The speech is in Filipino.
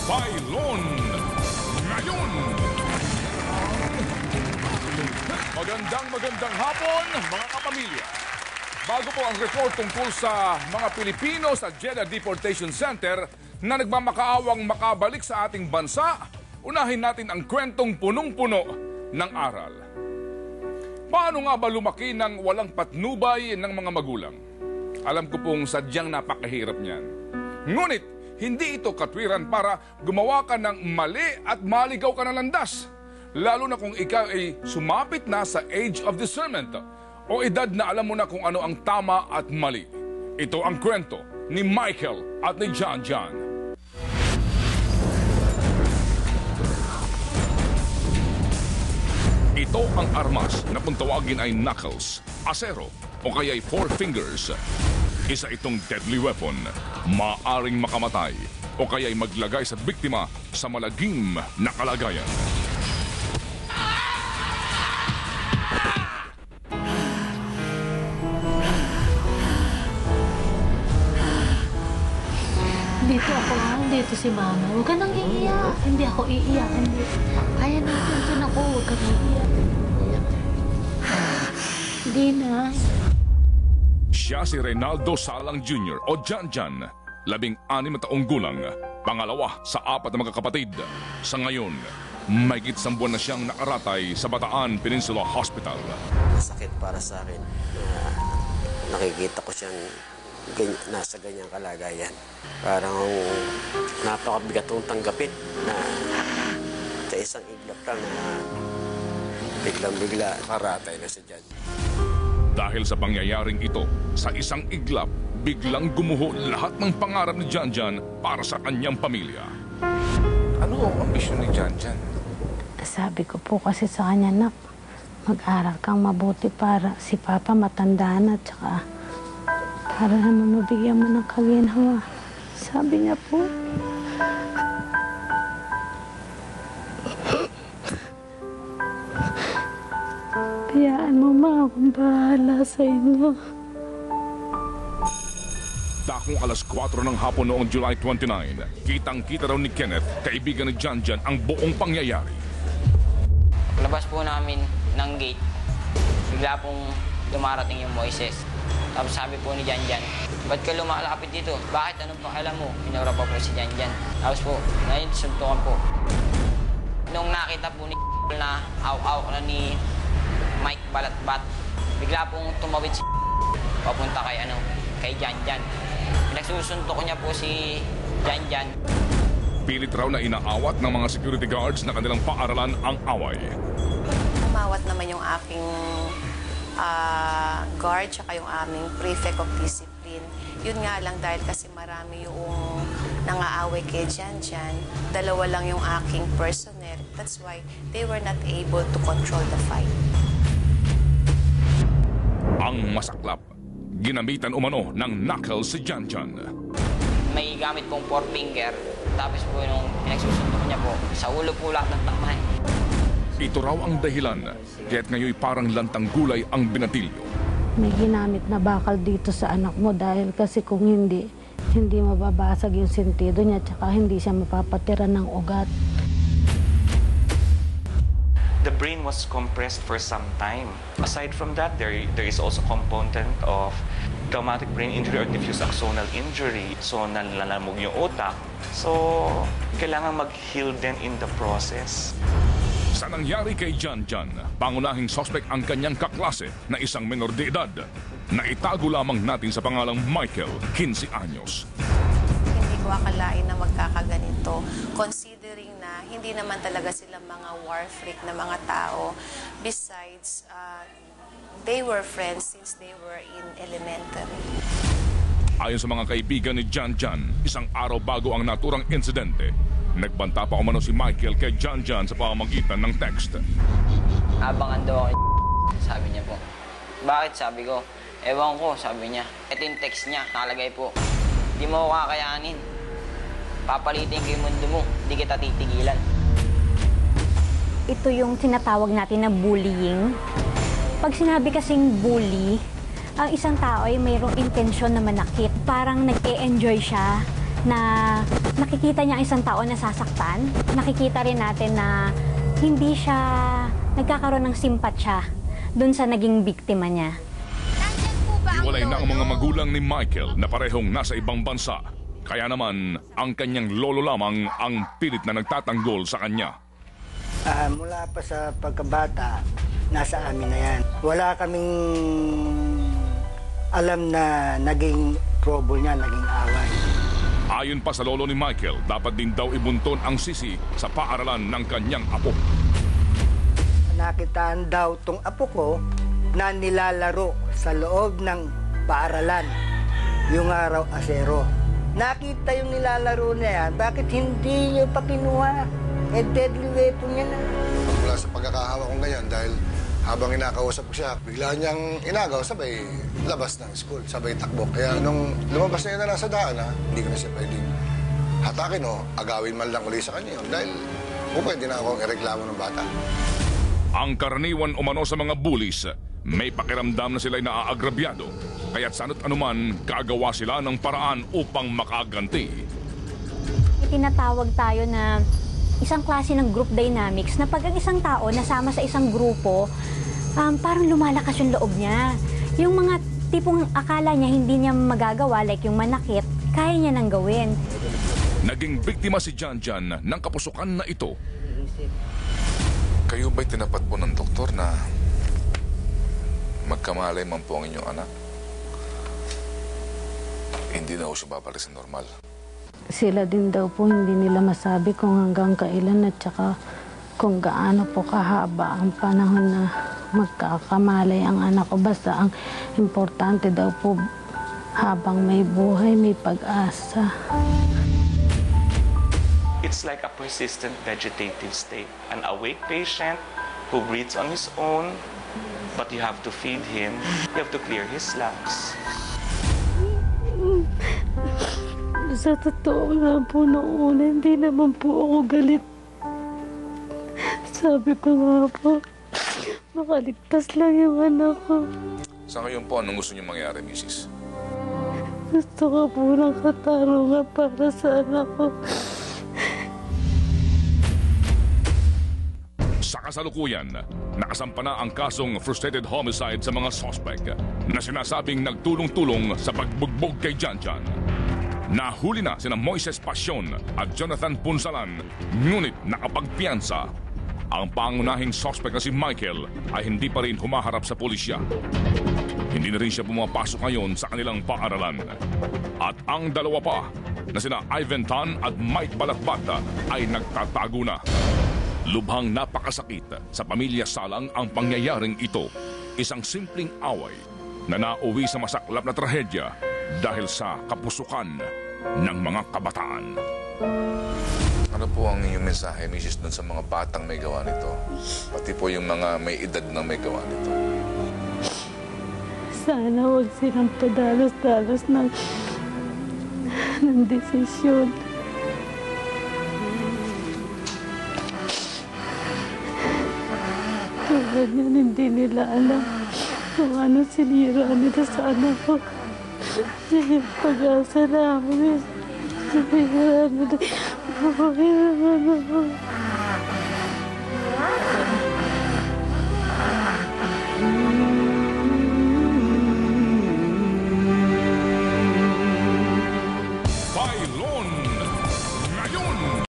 Bailon ngayon. Magandang hapon, mga kapamilya. Bago po ang report tungkol sa mga Pilipino sa Jeddah Deportation Center na nagmamakaawang makabalik sa ating bansa, unahin natin ang kwentong punong-puno ng aral. Paano nga ba lumaki ng walang patnubay ng mga magulang? Alam ko pong sadyang napakahirap niyan. Ngunit, hindi ito katwiran para gumawa ka ng mali at maligaw ka ng landas. Lalo na kung ikaw ay sumapit na sa age of discernment o edad na alam mo na kung ano ang tama at mali. Ito ang kwento ni Michael at ni John John. Ito ang armas na kung tawagin ay knuckles, asero o kaya'y four fingers. Isa itong deadly weapon, maaring makamatay o kaya'y maglagay sa biktima sa malagim na kalagayan. Dito ako nga, dito si Mama. Huwag ka nang iiyak. Hindi ako iiyak. Hindi. Kaya natin, dyan ako. Huwag ka nang iiyak. Hindi na. Siya si Reynaldo Salang Jr. o Jan Jan, 16 na taong gulang, pangalawa sa 4 na magkakapatid. Sa ngayon, mahigit 10 buwan na siyang nakaratay sa Bataan Peninsula Hospital. Masakit para sa akin na nakikita ko siyang nasa ganyang kalagayan. Parang napakabigat kong tanggapin na sa isang iglap lang na biglang-bigla karatay na si Jan. Dahil sa pangyayaring ito, sa isang iglap, biglang gumuho lahat ng pangarap ni Jan Jan para sa kanyang pamilya. Ano ang ambisyon ni Jan Jan? Sabi ko po kasi sa kanya, Nak, mag-aral kang mabuti para si Papa matanda na at saka para naman mabigyan mo ng kaginhawa. Sabi niya po. Hayaan mo, Ma, akong bahala sa inyo. Dakong alas 4 ng hapon noong July 29, kitang-kita raw ni Kenneth, kaibigan ni Jan Jan, ang buong pangyayari. Labas po namin ng gate, bigla pong dumarating yung Moises. Tapos sabi po ni Jan Jan, ba't ka lumalapit dito? Bakit? Anong pakialam mo? Pinura pa po si Jan Jan. Tapos po, ngayon suntukan po. Nung nakita po ni na aw-aw na ni Mike Balatbat, bigla pong tumawid si papunta kay Jan Jan. Pinagsusuntok niya po si Jan Jan. Pilit raw na inaawat ng mga security guards na kanilang paaralan ang away. Umawat naman yung aking guard tsaka yung aming prefect of discipline. Yun nga lang dahil kasi marami yung nangaaway kay Jan Jan, 2 lang yung aking personnel. That's why they were not able to control the fight. Ang masaklap, ginamitan umano ng knuckles si Jan Jan. May gamit pong 4 finger. Tapos po nung pinagsusuntok niya po, sa ulo po lahat ng tamay. Ito raw ang dahilan, kaya't ngayon parang lantang gulay ang binatilyo. May ginamit na bakal dito sa anak mo dahil kasi kung hindi mababasag yung sentido niya tsaka hindi siya mapapatira ng ugat. The brain was compressed for some time. Aside from that, there is also component of traumatic brain injury or diffuse axonal injury. So, nalalamog yung utak. So, kailangan mag-heal din in the process. Sa nangyari kay Jan Jan, pangunahing suspect ang kanyang kaklase na isang menor de edad. Naitago lamang natin sa pangalang Michael, 15 anyos. Hindi ko akalain na magkakaganito. Considering na hindi naman talaga sila mga war freak na mga tao. Besides, they were friends since they were in elementary. Ayon sa mga kaibigan ni Jan Jan, isang araw bago ang naturang insidente, nagbanta pa umano si Michael kay Jan Jan sa pamamagitan ng text. Abangan daw ako sabi niya po. Bakit? Sabi ko. Ewan ko, sabi niya. Ito yung text niya, nakalagay po. Di mo ako kakayanin. Papalitin ko yung mundo mo, di kita titigilan. Ito yung tinatawag natin na bullying. Pag sinabi kasing bully, ang isang tao ay mayroong intensyon na manakit. Parang nag-e-enjoy siya na nakikita niya ang isang tao na sasaktan. Nakikita rin natin na hindi siya nagkakaroon ng simpatsya dun sa naging biktima niya. Iwalay na ang mga magulang ni Michael na parehong nasa ibang bansa. Kaya naman, ang kanyang lolo lamang ang pilit na nagtatanggol sa kanya. Mula pa sa pagkabata, nasa amin na yan. Wala kaming alam na naging trouble niya, naging away. Ayon pa sa lolo ni Michael, dapat din daw ibunton ang sisi sa paaralan ng kanyang apo. Nakitaan daw tong apo ko na nilalaro sa loob ng paaralan yung araw asero. Nakita yung nilalaro na yan, bakit hindi nyo pa kinuha? Deadly weapon yan na. Mula sa pagkakahawa kong ganyan, dahil habang inakausap ko siya, bigla niyang inagaw, sabay labas ng school, sabay takbo. Kaya nung lumabas na yun na nasa daan, hindi ko na siya pwedeng hatakin o agawin man lang uli sa kanya yun. Dahil pwede na akong ireklamo ng bata. Ang karaniwan umano sa mga bullies, may pakiramdam na sila'y naaagrabyado. Kaya't sano't anuman, gagawa sila ng paraan upang makaganti. Tinatawag tayo na isang klase ng group dynamics na pag ang isang tao nasama sa isang grupo, parang lumalakas yung loob niya. Yung mga tipong akala niya hindi niya magagawa, like yung manakit, kaya niya nang gawin. Naging biktima si Janjan ng kapusukan na ito. Kayo ba'y tinapat po ng doktor na magkamalay man po ang inyong anak? Hindi na ho siya babalik sa normal. Sila din daw po hindi nila masabi kung hanggang kailan at saka kung gaano po kahaba ang panahon na magkakamalay ang anak ko. Basta ang importante daw po habang may buhay, may pag-asa. It's like a persistent vegetative state. An awake patient who breathes on his own, but you have to feed him. You have to clear his lungs. Sa totoo nga po noong una, hindi naman po ako galit. Sabi ko nga po, makaligtas lang yung anak ko. Sa ngayon po, anong gusto niyo mangyari, Mrs.? Gusto ko po ng katarungan para sa anak ko. Sa kasalukuyan, nakasampa na ang kasong frustrated homicide sa mga suspect na sinasabing nagtulong-tulong sa pagbugbog kay Janjan. Nahuli na sina Moises Pasyon at Jonathan Punsalan, ngunit nakapagpiyansa. Ang pangunahing suspect na si Michael ay hindi pa rin humaharap sa pulisya. Hindi na rin siya pumapasok ngayon sa kanilang paaralan. At ang dalawa pa na sina Ivan Tan at Mike Balatbata ay nagtatago na. Lubhang napakasakit sa pamilya Salang ang pangyayaring ito. Isang simpleng away na nauwi sa masaklap na trahedya dahil sa kapusukan ng mga kabataan. Ano po ang inyong mensahe, Mrs., dun sa mga batang may gawa nito? Pati po yung mga may edad na may gawa nito. Sana huwag silang padalos-dalos ng desisyon. Tulad yan, hindi nila alam kung ano sinira nila sa anak ko. Yung pag-asa namin, sinira nila.